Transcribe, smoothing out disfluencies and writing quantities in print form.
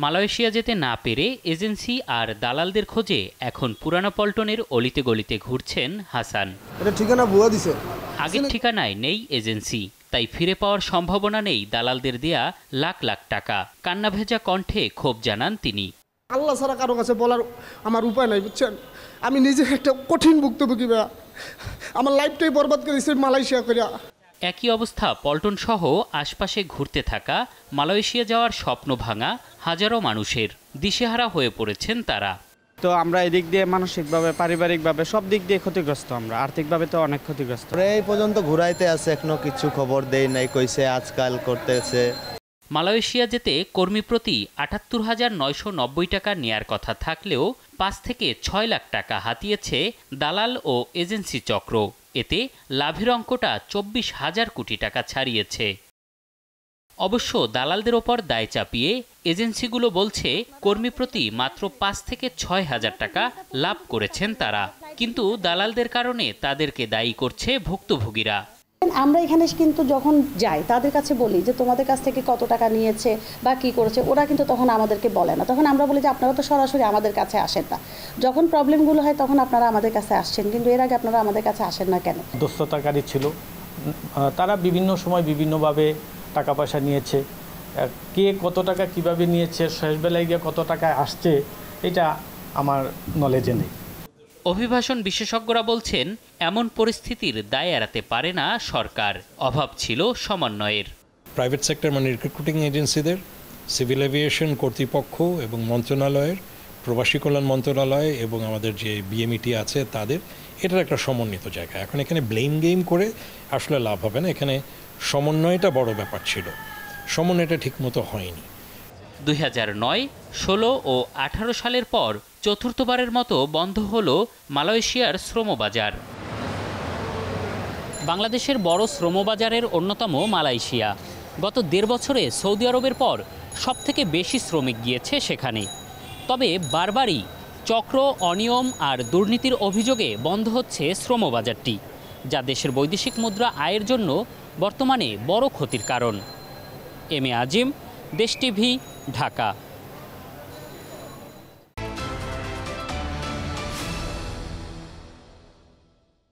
Malaysia যেতে না পেরে এজেন্সি আর দালালদের খোঁজে এখন পুরানা পল্টনের অলিতে গলিতে ঘুরছেন হাসান। এটা ঠিকানা ভুয়া দিছে, আগের ঠিকানায় নেই এজেন্সি, তাই ফিরে পাওয়ার সম্ভাবনা নেই দালালদের দেয়া লাখ লাখ টাকা। কান্না ভেজা কণ্ঠে ক্ষোভ জানান তিনি। আল্লাহ ছাড়া কারো কাছে বলার আমার উপায় নাই, বুঝছেন। আমি নিজে একটা কঠিন ভুক্তভোগী, আমার লাইফটাই বরবাদ করেছে মালয়েশিয়া করিয়া। একই অবস্থা পল্টন সহ আশপাশে ঘুরতে থাকা মালয়েশিয়া যাওয়ার স্বপ্ন ভাঙা হাজারো মানুষের। দিশেহারা হয়ে পড়েছেন তারা। তো আমরা এদিক দিয়ে মানসিকভাবে, পারিবারিকভাবে সব দিক দিয়ে ক্ষতিগ্রস্ত, আমরা আর্থিকভাবে তো অনেক ক্ষতিগ্রস্ত। এই পর্যন্ত ঘুরাইতে আছে, এখনো কিছু খবর দেই নাই, কইছে আজকাল করতেছে। মালয়েশিয়া যেতে কর্মী প্রতি ৭৮,৯৯০ টাকা নেয়ার কথা থাকলেও ৫ থেকে ৬ লাখ টাকা হাতিয়েছে দালাল ও এজেন্সি চক্র। এতে লাভের অঙ্কটা ২৪,০০০ কোটি টাকা ছাড়িয়েছে। অবশ্য দালালদের ওপর দায় চাপিয়ে এজেন্সিগুলো বলছে কর্মী প্রতি মাত্র ৫ থেকে ৬,০০০ টাকা লাভ করেছেন তারা। কিন্তু দালালদের কারণে তাদেরকে দায়ী করছে ভুক্তভোগীরা। আমরা এখানে কিন্তু যখন যাই তাদের কাছে বলি যে তোমাদের কাছ থেকে কত টাকা নিয়েছে বা কি করেছে, ওরা কিন্তু তখন আমাদেরকে বলে না। তখন আমরা বলি যে আপনারা তো সরাসরি আমাদের কাছে আসেন না, যখন প্রবলেমগুলো হয় তখন আপনারা আমাদের কাছে আসছেন, কিন্তু এর আগে আপনারা আমাদের কাছে আসেন না কেন? দস্যুতাকারী ছিল, তারা বিভিন্ন সময় বিভিন্নভাবে টাকা পয়সা নিয়েছে। কে কত টাকা কিভাবে নিয়েছে, শেষ বেলায় গিয়ে কত টাকা আসছে, এটা আমার নলেজে নেই। অভিবাসন বিশেষজ্ঞরা বলছেন এমন পরিস্থিতির দায় এড়াতে পারে না সরকার। অভাব ছিল সমন্বয়ের। প্রাইভেট সেক্টর মানে রিক্রুটিং এজেন্সিদের, সিভিল এভিয়েশন কর্তৃপক্ষ এবং মন্ত্রণালয়ের, প্রবাসী কল্যাণ মন্ত্রণালয় এবং আমাদের যে বিএমইটি আছে তাদের, এটার একটা সমন্বিত জায়গা। এখন এখানে ব্লেম গেম করে আসলে লাভ হবে না। এখানে সমন্বয়টা বড় ব্যাপার ছিল, সমন্বয়টা ঠিকমতো হয়নি। ২০০৯, ১৬ ও ১৮ সালের পর চতুর্থবারের মতো বন্ধ হল মালয়েশিয়ার শ্রমবাজার। বাংলাদেশের বড় শ্রমবাজারের অন্যতম মালয়েশিয়া। গত ১.৫ বছরে সৌদি আরবের পর সবথেকে বেশি শ্রমিক গিয়েছে সেখানে। তবে বারবারই চক্র, অনিয়ম আর দুর্নীতির অভিযোগে বন্ধ হচ্ছে শ্রমবাজারটি, যা দেশের বৈদেশিক মুদ্রা আয়ের জন্য বর্তমানে বড় ক্ষতির কারণ। এম এ আজিম, দেশ টিভি, ঢাকা।